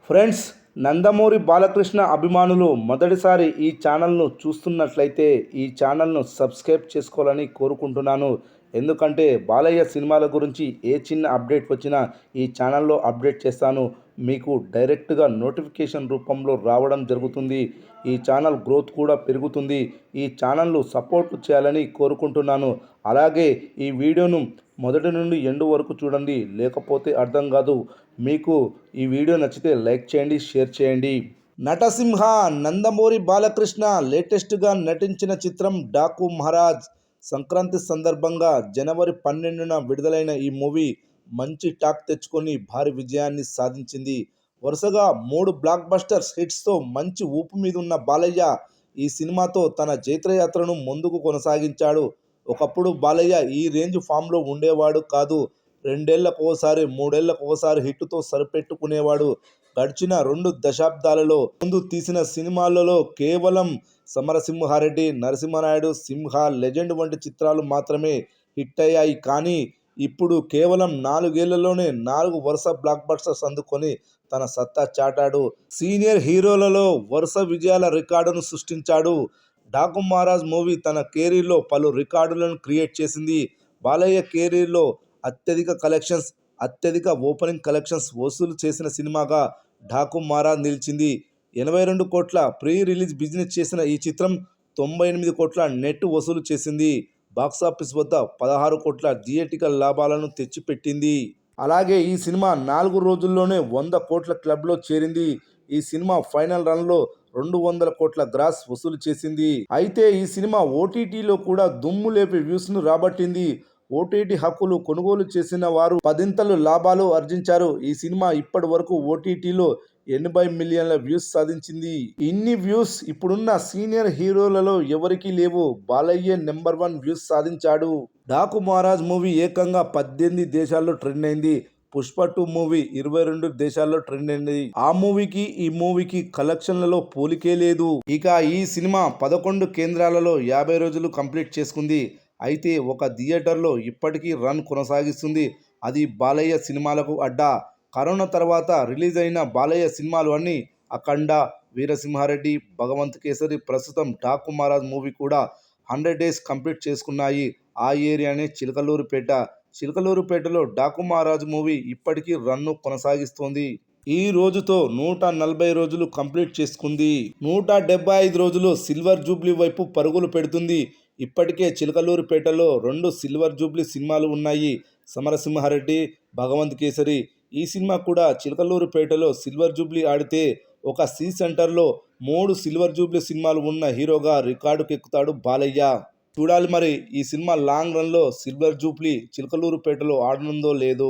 Friends, Nandamuri Balakrishna అభిమానులు మొదటిసారి ఈ ఛానల్ను చూస్తున్నట్లయితే ఈ ఛానల్ను సబ్స్క్రైబ్ చేసుకోవాలని కోరుకుంటున్నాను. ఎందుకంటే బాలయ్య సినిమాల గురించి ఏ చిన్న అప్డేట్ వచ్చినా ఈ ఛానల్లో అప్డేట్ చేస్తాను. మీకు డైరెక్ట్గా నోటిఫికేషన్ రూపంలో రావడం జరుగుతుంది. ఈ ఛానల్ గ్రోత్ కూడా పెరుగుతుంది. ఈ ఛానల్ను సపోర్ట్ చేయాలని కోరుకుంటున్నాను. అలాగే ఈ వీడియోను మొదటి నుండి ఎండ్ వరకు చూడండి, లేకపోతే అర్థం కాదు. మీకు ఈ వీడియో నచ్చితే లైక్ చేయండి, షేర్ చేయండి. నటసింహ నందమూరి బాలకృష్ణ లేటెస్ట్గా నటించిన చిత్రం డాకు మహారాజ్. సంక్రాంతి సందర్భంగా జనవరి 12న విడుదలైన ఈ మూవీ మంచి టాక్ తెచ్చుకొని భారీ విజయాన్ని సాధించింది. వరుసగా 3 బ్లాక్ బస్టర్స్ హిట్స్తో మంచి ఊపు మీద ఉన్న బాలయ్య ఈ సినిమాతో తన జైత్రయాత్రను ముందుకు కొనసాగించాడు. ఒకప్పుడు బాలయ్య ఈ రేంజ్ ఫామ్లో ఉండేవాడు కాదు. 2 ఏళ్లకోసారి 3 ఏళ్లకోసారి హిట్తో సరిపెట్టుకునేవాడు. గడిచిన 2 దశాబ్దాలలో ముందు తీసిన సినిమాలలో కేవలం సమరసింహారెడ్డి, నరసింహనాయుడు, సింహ, లెజెండ్ వంటి చిత్రాలు మాత్రమే హిట్ అయ్యాయి. కానీ ఇప్పుడు కేవలం 4 ఏళ్లలోనే 4 వరుస బ్లాక్ బస్టర్స్ అందుకొని తన సత్తా చాటాడు. సీనియర్ హీరోలలో వరుస విజయాల రికార్డును సృష్టించాడు. డాకు మహారాజ్ మూవీ తన కెరీర్లో పలు రికార్డులను క్రియేట్ చేసింది. బాలయ్య కెరీర్లో అత్యధిక కలెక్షన్స్, అత్యధిక ఓపెనింగ్ కలెక్షన్స్ వసూలు చేసిన సినిమాగా డాకు మహారాజ్ నిలిచింది. 82 కోట్ల ప్రీ రిలీజ్ బిజినెస్ చేసిన ఈ చిత్రం 98 కోట్ల నెట్ వసూలు చేసింది. బాక్సాఫీస్ వద్ద 16 కోట్ల థియేటికల్ లాభాలను తెచ్చిపెట్టింది. అలాగే ఈ సినిమా 4 రోజుల్లోనే 100 కోట్ల క్లబ్లో చేరింది. ఈ సినిమా ఫైనల్ రన్లో 200 కోట్ల గ్రాస్ వసూలు చేసింది. అయితే ఈ సినిమా ఓటీటీలో కూడా దుమ్ము లేపి వ్యూస్ను రాబట్టింది. ఓటీటీ హక్కులు కొనుగోలు చేసిన వారు పదింతలు లాభాలు ఆర్జించారు. ఈ సినిమా ఇప్పటి వరకు ఓటీటీలో 80 మిలియన్ల వ్యూస్ సాధించింది. ఇన్ని వ్యూస్ ఇప్పుడున్న సీనియర్ హీరోలలో ఎవరికీ లేవు. బాలయ్య నెంబర్ 1 వ్యూస్ సాధించాడు. డాకు మహారాజ్ మూవీ ఏకంగా 18 దేశాల్లో ట్రెండ్ అయింది. పుష్ప 2 మూవీ 22 దేశాల్లో ట్రెండ్ అయింది. ఆ మూవీకి ఈ మూవీకి కలెక్షన్లలో పోలికే లేదు. ఇక ఈ సినిమా 11 కేంద్రాలలో 50 రోజులు కంప్లీట్ చేసుకుంది. అయితే ఒక థియేటర్లో ఇప్పటికీ రన్ కొనసాగిస్తుంది. అది బాలయ్య సినిమాలకు అడ్డా. కరోనా తర్వాత రిలీజ్ అయిన బాలయ్య సినిమాలు అన్నీ అఖండ, వీరసింహారెడ్డి, భగవంత్ కేసరి, ప్రస్తుతం డాకు మహారాజ్ మూవీ కూడా 100 డేస్ కంప్లీట్ చేసుకున్నాయి. ఆ ఏరియానే చిలకలూరిపేట. చిలకలూరిపేటలో డాకు మహారాజ్ మూవీ ఇప్పటికీ రన్ను కొనసాగిస్తోంది. ఈ రోజుతో 140 రోజులు కంప్లీట్ చేసుకుంది. 175 రోజులు సిల్వర్ జూబ్లీ వైపు పరుగులు పెడుతుంది. ఇప్పటికే చిలకలూరిపేటలో 2 సిల్వర్ జూబ్లీ సినిమాలు ఉన్నాయి. సమరసింహారెడ్డి, భగవంత్ కేసరి. ఈ సినిమా కూడా చిలకలూరిపేటలో సిల్వర్ జూబ్లీ ఆడితే ఒక సి సెంటర్లో 3 సిల్వర్ జూబ్లీ సినిమాలు ఉన్న హీరోగా రికార్డుకెక్కుతాడు బాలయ్య. చూడాలి మరి ఈ సినిమా లాంగ్ రన్లో సిల్వర్ జూబ్లీ చిలకలూరిపేటలో ఆడనుందో లేదో.